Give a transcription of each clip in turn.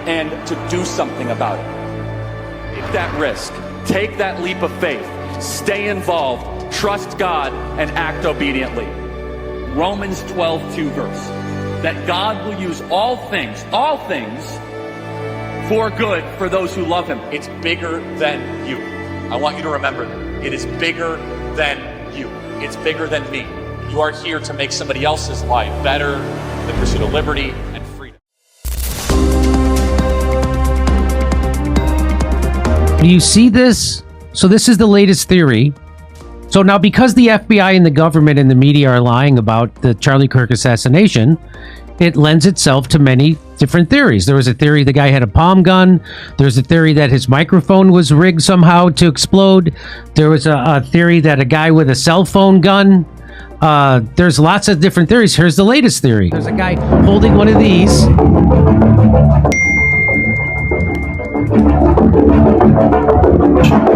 and to do something about it. Take that risk. Take that leap of faith. Stay involved. Trust God and act obediently. Romans 12:2 verse. That God will use all things for good for those who love him. It's bigger than you. I want you to remember that. It is bigger than you. It's bigger than me. You are here to make somebody else's life better, the pursuit of liberty and freedom. Do you see this? So this is the latest theory. So now, because the FBI and the government and the media are lying about the Charlie Kirk assassination, it lends itself to many different theories. There was a theory the guy had a palm gun. There's a theory that his microphone was rigged somehow to explode. There was a theory that a guy with a cell phone gun. There's lots of different theories. Here's the latest theory. There's a guy holding one of these.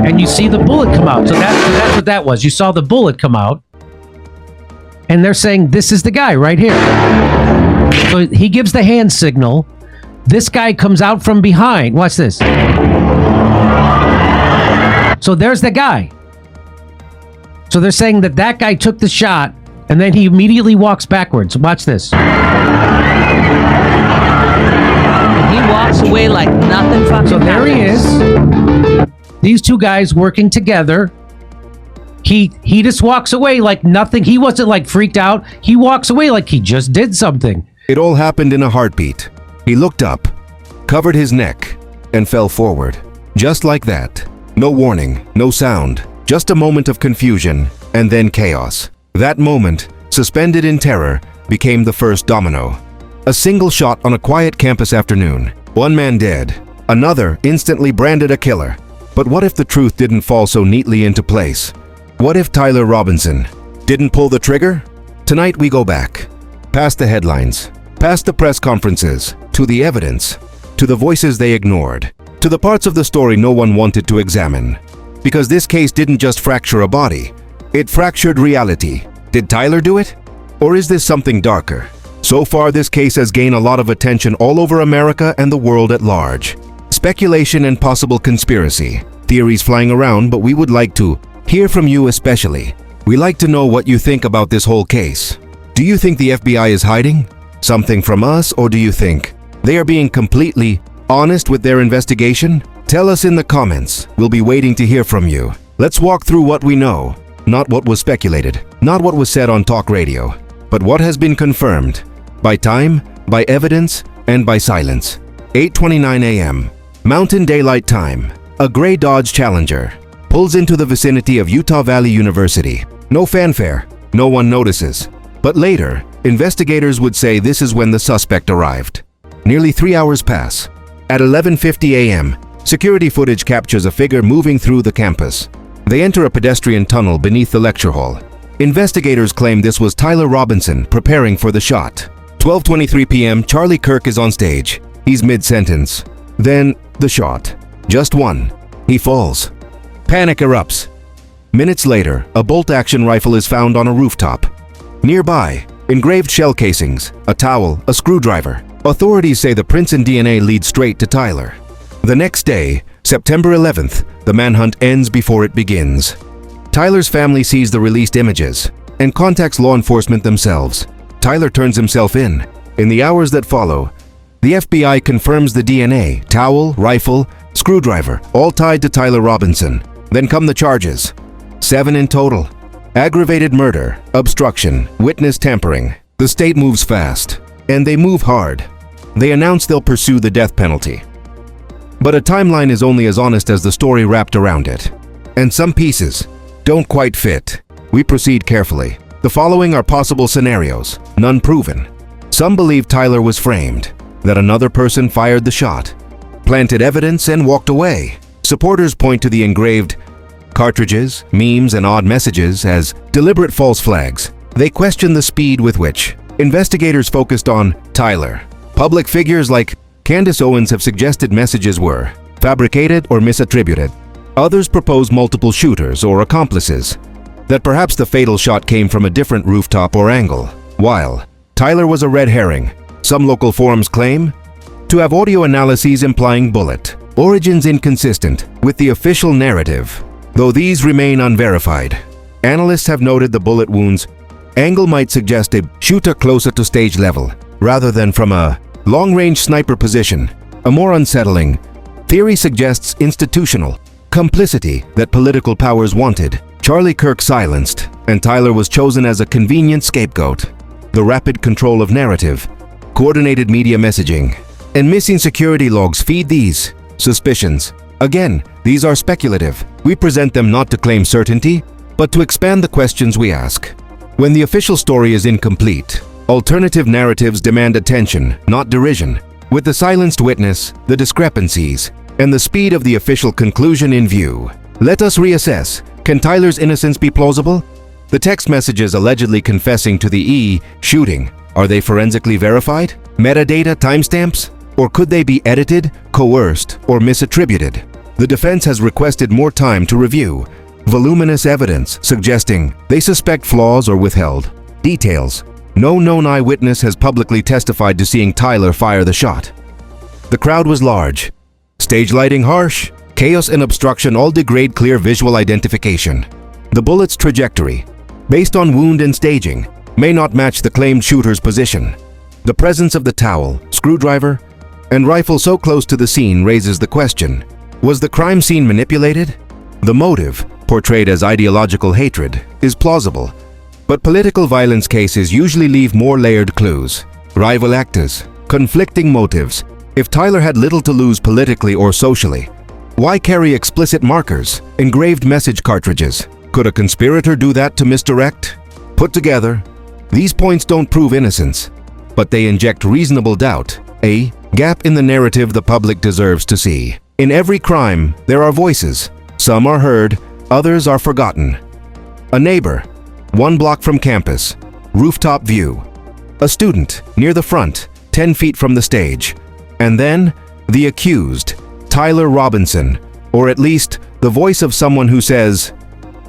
And you see the bullet come out. So that's what that was. You saw the bullet come out. And they're saying this is the guy right here. So he gives the hand signal. This guy comes out from behind. Watch this. So there's the guy. So they're saying that that guy took the shot and then he immediately walks backwards. Watch this. He walks away like nothing fucking So there he is. These two guys working together. He just walks away like nothing. He wasn't like freaked out. He walks away like he just did something. It all happened in a heartbeat. He looked up, covered his neck, and fell forward. Just like that. No warning, no sound. Just a moment of confusion, and then chaos. That moment, suspended in terror, became the first domino. A single shot on a quiet campus afternoon. One man dead. Another instantly branded a killer. But what if the truth didn't fall so neatly into place? What if Tyler Robinson didn't pull the trigger? Tonight we go back. Past the headlines. Past the press conferences. To the evidence. To the voices they ignored. To the parts of the story no one wanted to examine. Because this case didn't just fracture a body. It fractured reality. Did Tyler do it? Or is this something darker? So far, this case has gained a lot of attention all over America and the world at large. Speculation and possible conspiracy. Theories flying around, but we would like to hear from you especially. We like to know what you think about this whole case. Do you think the FBI is hiding something from us, or do you think they are being completely honest with their investigation? Tell us in the comments. We'll be waiting to hear from you. Let's walk through what we know, not what was speculated, not what was said on talk radio, but what has been confirmed by time, by evidence, and by silence. 8:29 a.m. Mountain Daylight Time. A gray Dodge Challenger pulls into the vicinity of Utah Valley University. No fanfare, no one notices. But later, investigators would say this is when the suspect arrived. Nearly 3 hours pass. At 11:50 a.m., security footage captures a figure moving through the campus. They enter a pedestrian tunnel beneath the lecture hall. Investigators claim this was Tyler Robinson preparing for the shot. 12:23 p.m., Charlie Kirk is on stage. He's mid-sentence. Then, the shot. Just one. He falls. Panic erupts. Minutes later, a bolt-action rifle is found on a rooftop. Nearby, engraved shell casings, a towel, a screwdriver. Authorities say the prints and DNA lead straight to Tyler. The next day, September 11th, the manhunt ends before it begins. Tyler's family sees the released images and contacts law enforcement themselves. Tyler turns himself in. In the hours that follow, the FBI confirms the DNA, towel, rifle, screwdriver, all tied to Tyler Robinson. Then come the charges. 7 in total. Aggravated murder, obstruction, witness tampering. The state moves fast, and they move hard. They announce they'll pursue the death penalty. But a timeline is only as honest as the story wrapped around it. And some pieces don't quite fit. We proceed carefully. The following are possible scenarios, none proven. Some believe Tyler was framed, that another person fired the shot, planted evidence, and walked away. Supporters point to the engraved cartridges, memes, and odd messages as deliberate false flags. They question the speed with which investigators focused on Tyler. Public figures like Candace Owens have suggested messages were fabricated or misattributed. Others propose multiple shooters or accomplices, that perhaps the fatal shot came from a different rooftop or angle. While Tyler was a red herring, some local forums claim to have audio analyses implying bullet origins inconsistent with the official narrative. Though these remain unverified, analysts have noted the bullet wound's angle might suggest a shooter closer to stage level rather than from a long-range sniper position. A more unsettling theory suggests institutional complicity that political powers wanted Charlie Kirk silenced, and Tyler was chosen as a convenient scapegoat. The rapid control of narrative, coordinated media messaging, and missing security logs feed these suspicions. Again, these are speculative. We present them not to claim certainty, but to expand the questions we ask. When the official story is incomplete, alternative narratives demand attention, not derision. With the silenced witness, the discrepancies, and the speed of the official conclusion in view, let us reassess. Can Tyler's innocence be plausible? The text messages allegedly confessing to the shooting, are they forensically verified? Metadata timestamps? Or could they be edited, coerced, or misattributed? The defense has requested more time to review voluminous evidence suggesting they suspect flaws or withheld details. No known eyewitness has publicly testified to seeing Tyler fire the shot. The crowd was large. Stage lighting harsh. Chaos and obstruction all degrade clear visual identification. The bullet's trajectory, based on wound and staging, may not match the claimed shooter's position. The presence of the towel, screwdriver, and rifle so close to the scene raises the question, was the crime scene manipulated? The motive, portrayed as ideological hatred, is plausible, but political violence cases usually leave more layered clues. Rival actors, conflicting motives. If Tyler had little to lose politically or socially, why carry explicit markers, engraved message cartridges? Could a conspirator do that to misdirect? Put together, these points don't prove innocence, but they inject reasonable doubt, a gap in the narrative the public deserves to see. In every crime, there are voices. Some are heard, others are forgotten. A neighbor, 1 block from campus, rooftop view. A student, near the front, 10 feet from the stage. And then, the accused, Tyler Robinson, or at least the voice of someone who says,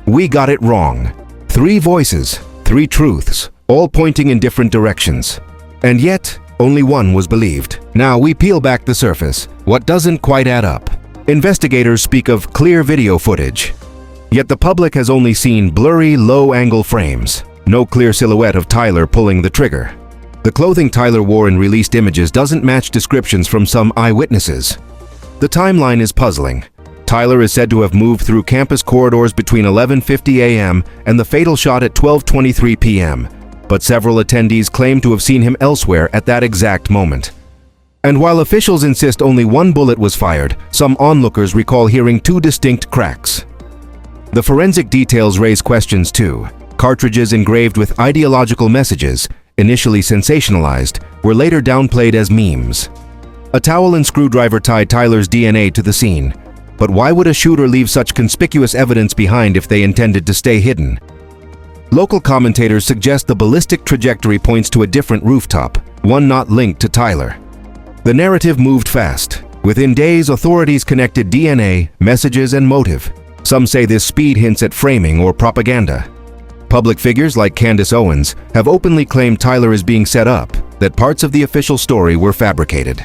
"We got it wrong." 3 voices, 3 truths, all pointing in different directions. And yet, only one was believed. Now we peel back the surface. What doesn't quite add up? Investigators speak of clear video footage, yet the public has only seen blurry, low-angle frames. No clear silhouette of Tyler pulling the trigger. The clothing Tyler wore in released images doesn't match descriptions from some eyewitnesses. The timeline is puzzling. Tyler is said to have moved through campus corridors between 11:50 a.m. and the fatal shot at 12:23 p.m., but several attendees claim to have seen him elsewhere at that exact moment. And while officials insist only 1 bullet was fired, some onlookers recall hearing 2 distinct cracks. The forensic details raise questions too. Cartridges engraved with ideological messages, initially sensationalized, were later downplayed as memes. A towel and screwdriver tied Tyler's DNA to the scene. But why would a shooter leave such conspicuous evidence behind if they intended to stay hidden? Local commentators suggest the ballistic trajectory points to a different rooftop, one not linked to Tyler. The narrative moved fast. Within days, authorities connected DNA, messages, and motive. Some say this speed hints at framing or propaganda. Public figures like Candace Owens have openly claimed Tyler is being set up, that parts of the official story were fabricated.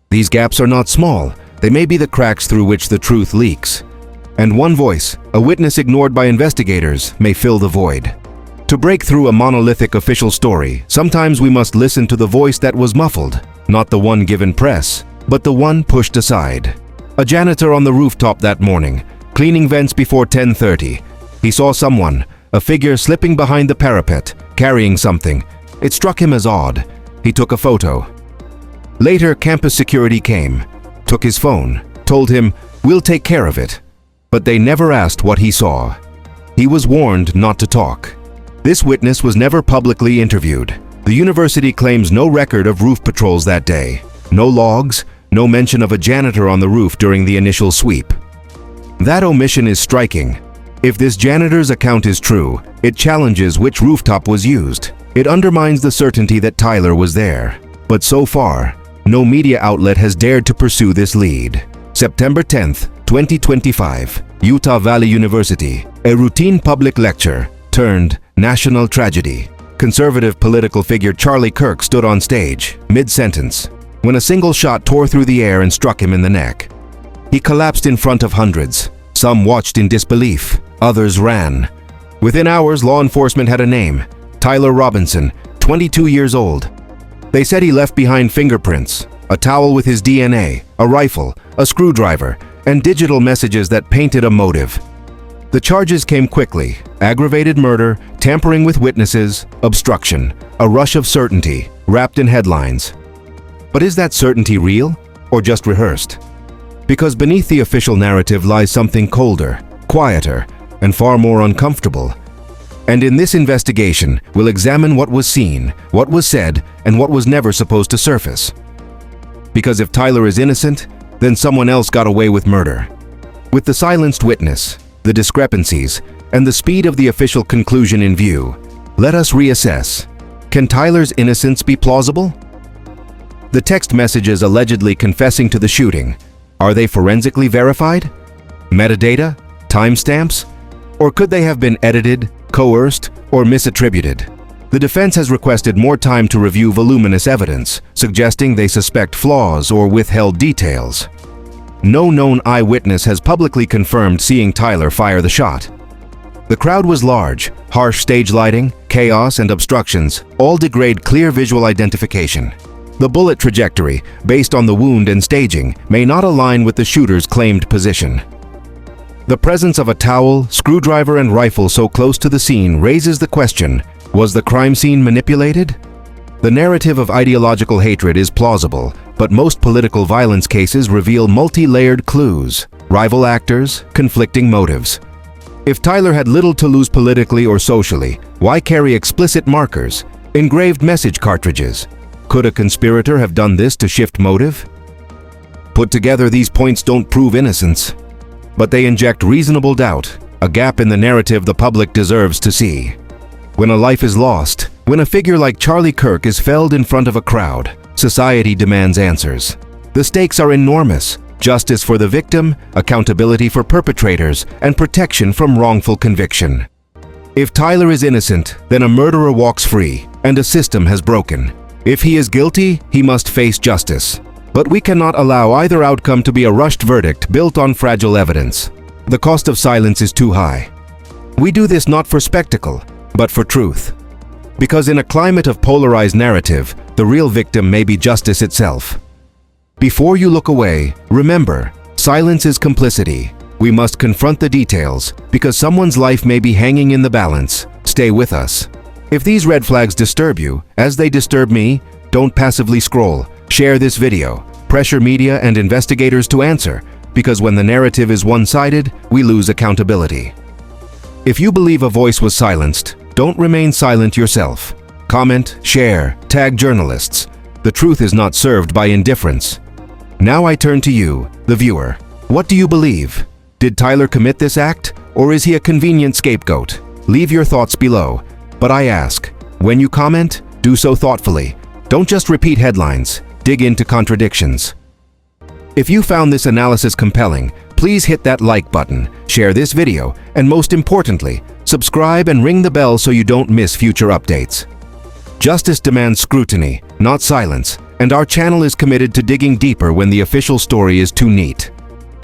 These gaps are not small. They may be the cracks through which the truth leaks. And one voice, a witness ignored by investigators, may fill the void. To break through a monolithic official story, sometimes we must listen to the voice that was muffled, not the one given press, but the one pushed aside. A janitor on the rooftop that morning, cleaning vents before 10:30. He saw someone, a figure slipping behind the parapet, carrying something. It struck him as odd. He took a photo. Later, campus security came, took his phone, told him, "We'll take care of it." But they never asked what he saw. He was warned not to talk. This witness was never publicly interviewed. The university claims no record of roof patrols that day. No logs, no mention of a janitor on the roof during the initial sweep. That omission is striking. If this janitor's account is true, it challenges which rooftop was used. It undermines the certainty that Tyler was there. But so far, no media outlet has dared to pursue this lead. September 10th, 2025, Utah Valley University. A routine public lecture turned national tragedy. Conservative political figure Charlie Kirk stood on stage, mid-sentence. when a single shot tore through the air and struck him in the neck. He collapsed in front of hundreds. Some watched in disbelief, others ran. Within hours, law enforcement had a name: Tyler Robinson, 22 years old. They said he left behind fingerprints, a towel with his DNA, a rifle, a screwdriver, and digital messages that painted a motive. The charges came quickly: aggravated murder, tampering with witnesses, obstruction, a rush of certainty, wrapped in headlines. But is that certainty real, or just rehearsed? Because beneath the official narrative lies something colder, quieter, and far more uncomfortable. And in this investigation, we'll examine what was seen, what was said, and what was never supposed to surface. Because if Tyler is innocent, then someone else got away with murder. With the silenced witness, the discrepancies, and the speed of the official conclusion in view, let us reassess. Can Tyler's innocence be plausible? The text messages allegedly confessing to the shooting, are they forensically verified? Metadata? Timestamps? Or could they have been edited, coerced, or misattributed? The defense has requested more time to review voluminous evidence, suggesting they suspect flaws or withheld details. No known eyewitness has publicly confirmed seeing Tyler fire the shot. The crowd was large. Harsh stage lighting, chaos, and obstructions all degrade clear visual identification. The bullet trajectory, based on the wound and staging, may not align with the shooter's claimed position. The presence of a towel, screwdriver, and rifle so close to the scene raises the question, was the crime scene manipulated? The narrative of ideological hatred is plausible, but most political violence cases reveal multi-layered clues, rival actors, conflicting motives. If Tyler had little to lose politically or socially, why carry explicit markers, engraved message cartridges? Could a conspirator have done this to shift motive? Put together, these points don't prove innocence, but they inject reasonable doubt, a gap in the narrative the public deserves to see. When a life is lost, when a figure like Charlie Kirk is felled in front of a crowd, society demands answers. The stakes are enormous: justice for the victim, accountability for perpetrators, and protection from wrongful conviction. If Tyler is innocent, then a murderer walks free, and a system has broken. If he is guilty, he must face justice. But we cannot allow either outcome to be a rushed verdict built on fragile evidence. The cost of silence is too high. We do this not for spectacle, but for truth. Because in a climate of polarized narrative, the real victim may be justice itself. Before you look away, remember, silence is complicity. We must confront the details, because someone's life may be hanging in the balance. Stay with us. If these red flags disturb you, as they disturb me, don't passively scroll. Share this video. Pressure media and investigators to answer, because when the narrative is one-sided, we lose accountability. If you believe a voice was silenced, don't remain silent yourself. Comment, share, tag journalists. The truth is not served by indifference. Now I turn to you, the viewer. What do you believe? Did Tyler commit this act, or is he a convenient scapegoat? Leave your thoughts below. But I ask, when you comment, do so thoughtfully. Don't just repeat headlines. Dig into contradictions. If you found this analysis compelling, please hit that like button, share this video, and most importantly, subscribe and ring the bell so you don't miss future updates. Justice demands scrutiny, not silence, and our channel is committed to digging deeper when the official story is too neat.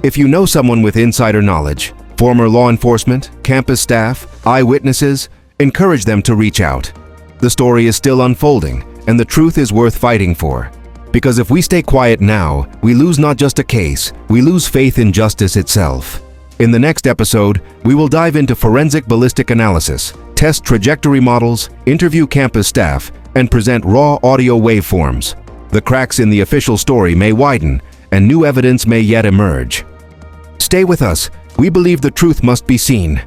If you know someone with insider knowledge, former law enforcement, campus staff, eyewitnesses, encourage them to reach out. The story is still unfolding, and the truth is worth fighting for. Because if we stay quiet now, we lose not just a case, we lose faith in justice itself. In the next episode, we will dive into forensic ballistic analysis, test trajectory models, interview campus staff, and present raw audio waveforms. The cracks in the official story may widen, and new evidence may yet emerge. Stay with us. We believe the truth must be seen,